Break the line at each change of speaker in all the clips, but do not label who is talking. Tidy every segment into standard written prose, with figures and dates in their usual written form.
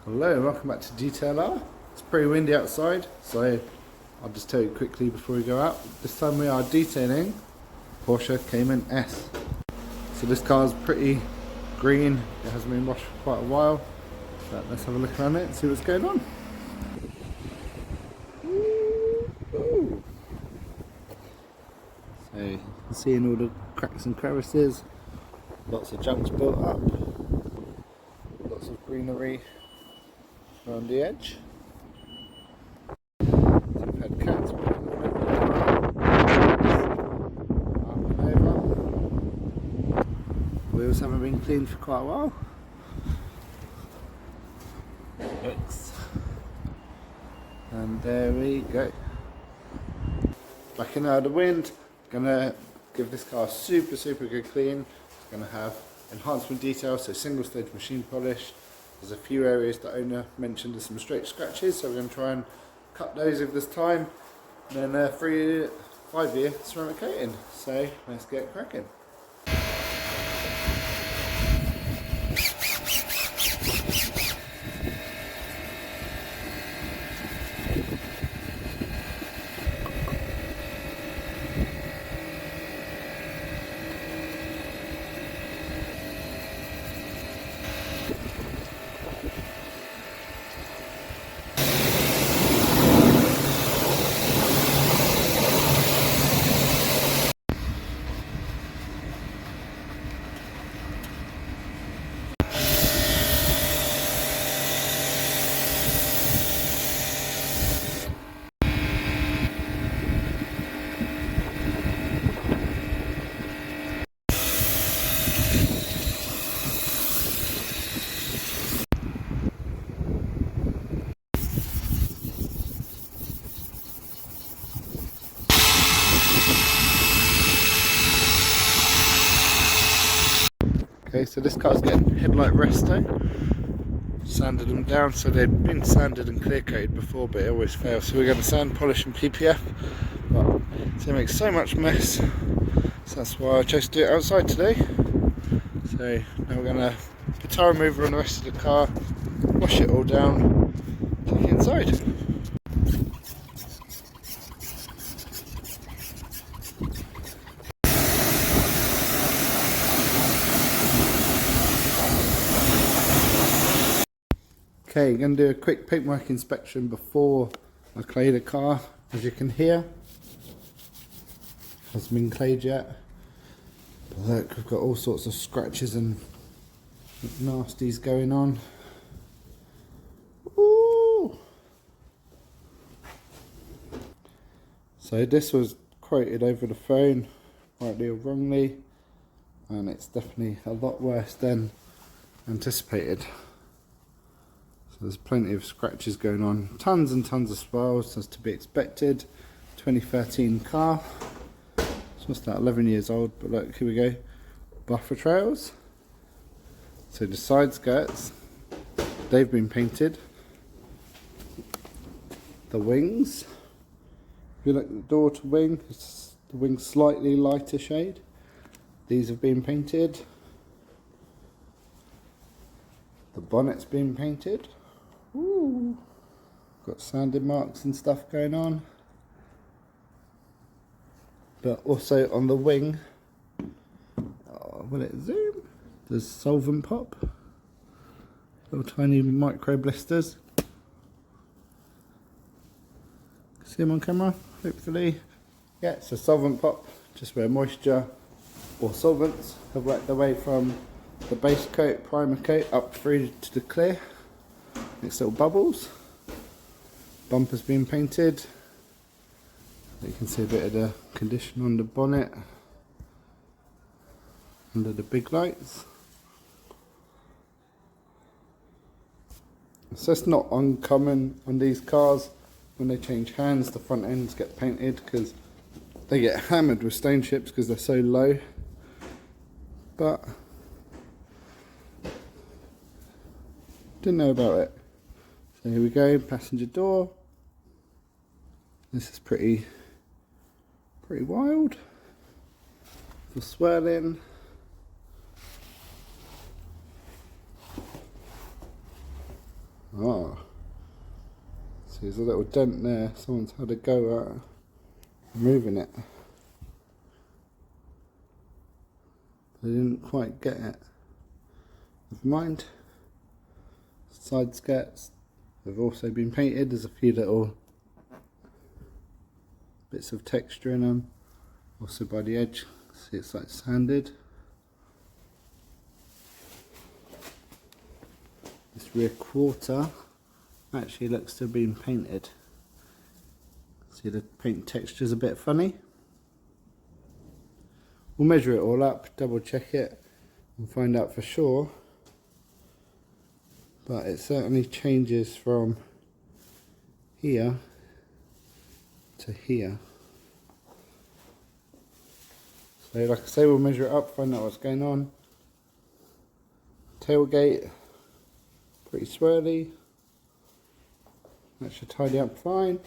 Hello and welcome back to DTLR. It's pretty windy outside, so I'll just tell you quickly before we go out. This time we are detailing Porsche Cayman S. So this car is pretty green, it hasn't been washed for quite a while, but let's have a look around it and see what's going on. Ooh. So seeing all the cracks and crevices, lots of junks built up, lots of greenery around the edge. So we've had cats walking up and over. Wheels haven't been cleaned for quite a while. Yikes. And there we go. Backing out of the wind, gonna give this car a super good clean. It's gonna have enhancement details, so single stage machine polish. There's a few areas the owner mentioned there's some straight scratches, so we're going to try and cut those if there's time. And then 5-year ceramic coating. So let's get cracking. Okay, so this car's getting headlight resto. Sanded them down, so they'd been sanded and clear coated before, but it always fails. So we're going to sand, polish and PPF. But it's going to make so much mess, so that's why I chose to do it outside today. So now we're going to put tire remover on the rest of the car, wash it all down, take it inside. Okay, going to do a quick paintwork inspection before I clay the car. As you can hear, it hasn't been clayed yet. But look, we've got all sorts of scratches and nasties going on. Ooh. So this was quoted over the phone, rightly or wrongly, and it's definitely a lot worse than anticipated. There's plenty of scratches going on, tons and tons of swirls as to be expected. 2013 car, it's just that 11 years old, but look, here we go. Buffer trails, so the side skirts, they've been painted. The wings, if you look at the door to wing, it's the wing's slightly lighter shade. These have been painted. The bonnet's been painted. Ooh. Got sanded marks and stuff going on, but also on the wing, will it zoom? There's solvent pop, little tiny micro blisters. See them on camera, hopefully. Yeah, it's a solvent pop, just where moisture or solvents have worked their way from the base coat, primer coat, up through to the clear. Next little bubbles. Bumper's been painted. You can see a bit of the condition on the bonnet under the big lights. So it's not uncommon on these cars when they change hands, the front ends get painted because they get hammered with stone chips because they're so low. But didn't know about it. So here we go, passenger door. This is pretty wild. For swirling. Ah, so there's a little dent there. Someone's had a go at removing it. They didn't quite get it. Never mind. Side skirts have also been painted. There's a few little bits of texture in them. Also by the edge, see it's like sanded. This rear quarter actually looks to have been painted. See the paint texture is a bit funny. We'll measure it all up, double check it and find out for sure. But it certainly changes from here to here. So like I say, we'll measure it up, find out what's going on. Tailgate, pretty swirly. That should tidy up fine.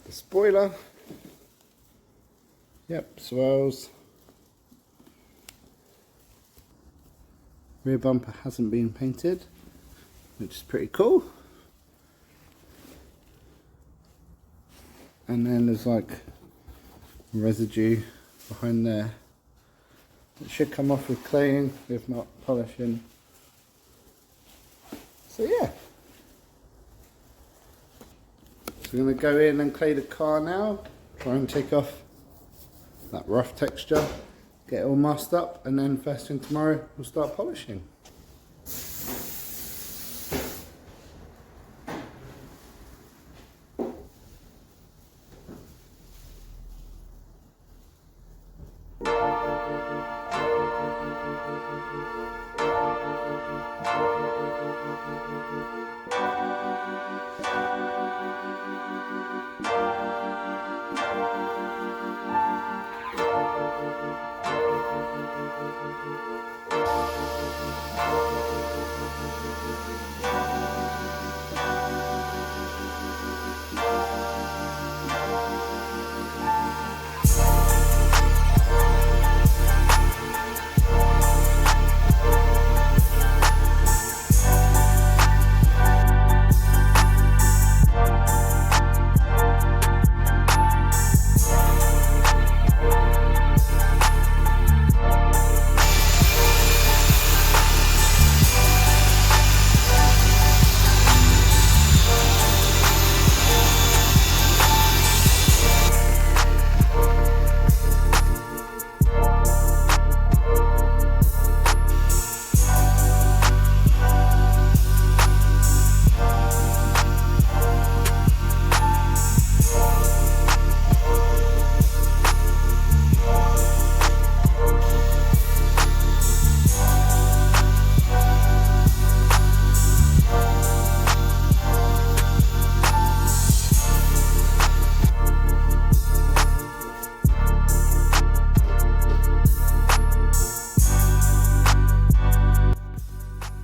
The spoiler, yep, swirls. Rear bumper hasn't been painted, which is pretty cool. And then there's like residue behind there. It should come off with claying, if not polishing. So yeah. So we're going to go in and clay the car now. Try and take off that rough texture. Get it all masked up, and then first thing tomorrow we'll start polishing.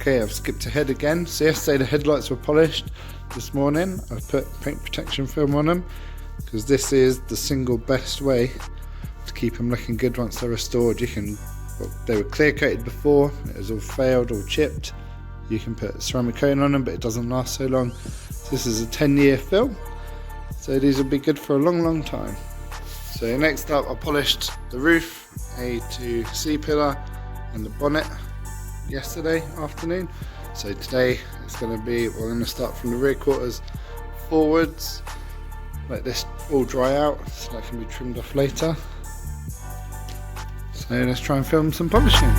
Okay, I've skipped ahead again. So yesterday the headlights were polished. This morning I've put paint protection film on them because this is the single best way to keep them looking good once they're restored. You can, well, they were clear coated before, it was all failed, all chipped. You can put ceramic coating on them, but it doesn't last so long. So this is a 10-year film, so these will be good for a long time. So next up, I polished the roof, A to C pillar and the bonnet yesterday afternoon. So today it's going to be, we're going to start from the rear quarters forwards, let this all dry out so that can be trimmed off later. So let's try and film some polishing.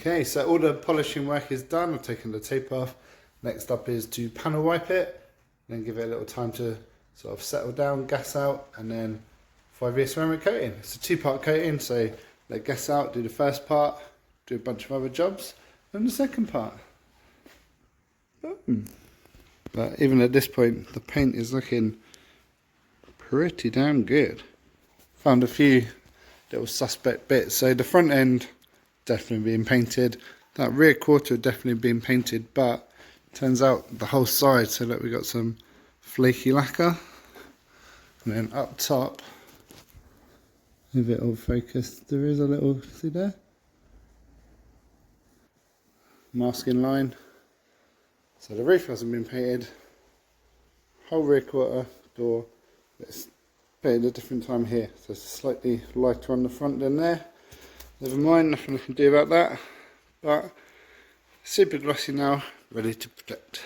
Okay, so all the polishing work is done. I've taken the tape off. Next up is to panel wipe it, then give it a little time to sort of settle down, gas out, and then 5-year ceramic coating. It's a 2-part coating, so let gas out, do the first part, do a bunch of other jobs, and the second part. Boom. But even at this point, the paint is looking pretty damn good. Found a few little suspect bits. So the front end definitely being painted. That rear quarter definitely being painted, but turns out the whole side. So look, we got some flaky lacquer, and then up top, if it all focused, there is a little, see there, masking line. So the roof hasn't been painted. Whole rear quarter, door, it's painted a different time here, so it's slightly lighter on the front than there. Never mind, nothing I can do about that. But super glossy now, ready to protect.